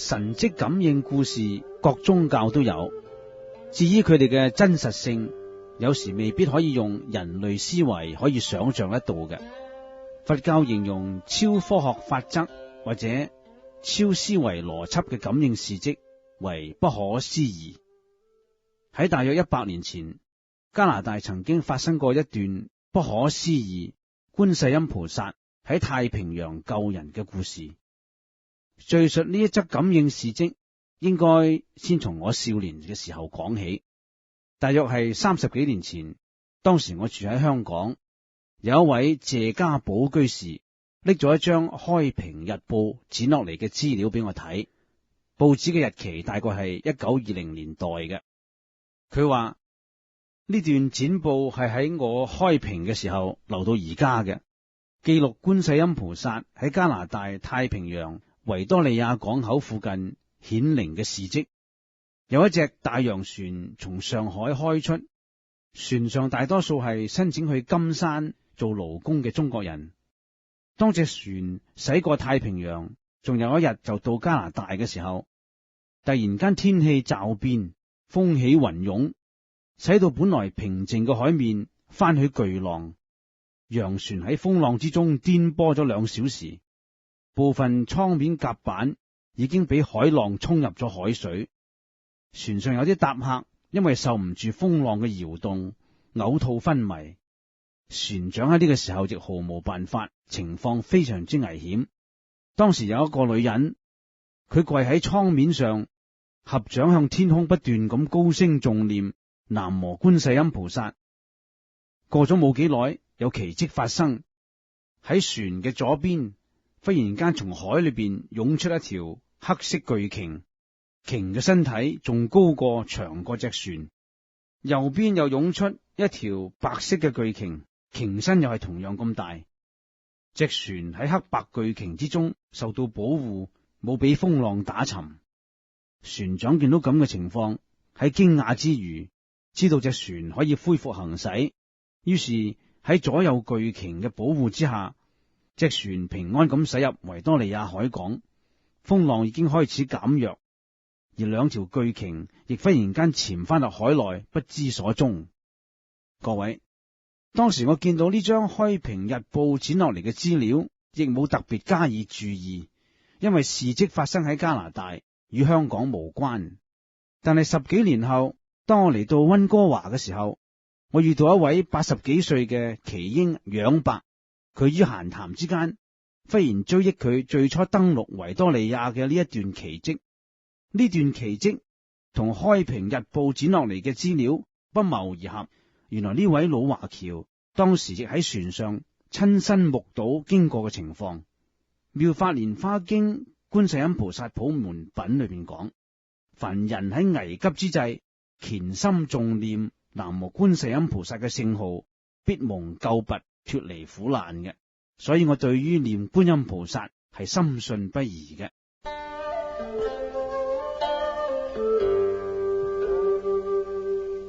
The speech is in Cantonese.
神蹟感應故事各宗教都有，至於佢哋嘅真實性，有時未必可以用人類思維可以想象得到嘅。佛教形容超科學法則或者超思維邏輯嘅感應事蹟為不可思議。喺大約100年前，加拿大曾經發生過一段不可思議觀世音菩薩喺太平洋救人嘅故事。敘述呢一則感應事蹟，應該先從我少年嘅時候講起。大約係30幾年前，當時我住喺香港，有一位謝家寶居士拎咗一張開平日報剪落嚟嘅資料俾我睇，報紙嘅日期大概係1920年代嘅。佢話呢段剪報係喺我開平嘅時候留到而家嘅，記錄觀世音菩薩喺加拿大太平洋維多利亞港口附近顯靈嘅事蹟。有一隻大洋船從上海開出，船上大多數係申請去金山做勞工嘅中國人。當隻船駛過太平洋，仲有一日就到加拿大嘅時候，突然間天氣驟變，風起雲湧，使到本來平靜嘅海面翻起巨浪。洋船喺風浪之中顛簸咗2小時，部分艙面甲板已經俾海浪沖入咗海水。船上有啲搭客因為受唔住風浪嘅搖動，嘔吐昏迷。船長喺呢個時候亦毫無辦法，情況非常之危險。當時有一個女人，佢跪喺艙面上，合掌向天空不斷咁高聲誦念南無觀世音菩薩。過咗冇幾耐，有奇蹟發生。喺船嘅左邊，忽然間從海裏邊湧出一條黑色巨鯨，鯨嘅身體仲高過長過隻船。右邊又湧出一條白色嘅巨鯨，鯨身又係同樣咁大。隻船喺黑白巨鯨之中受到保護，冇俾風浪打沉。船長見到咁嘅情況，喺驚訝之餘，知道隻船可以恢復行駛，於是喺左右巨鯨嘅保護之下，隻船平安咁駛入維多利亞海港。風浪已經開始減弱，而2條巨鯨亦忽然間潛翻入海內，不知所蹤。各位，當時我見到呢張開平日報剪落嚟嘅資料，亦冇特別加以注意，因為事蹟發生喺加拿大，與香港無關。但係10幾年後，當我嚟到溫哥華嘅時候，我遇到一位80幾歲嘅奇英楊伯，佢於閒談之間忽然追憶佢最初登陸維多利亞嘅呢一段奇蹟。呢段奇蹟同開平日報剪落嚟嘅資料不謀而合。原來呢位老華僑當時亦喺船上親身目睹經過嘅情況。妙法蓮華經觀世音菩薩普門品裏邊講，凡人喺危急之際虔心誦念南無觀世音菩薩嘅聖號，必蒙救拔脫離苦難嘅。所以我對於念觀音菩薩係深信不疑嘅。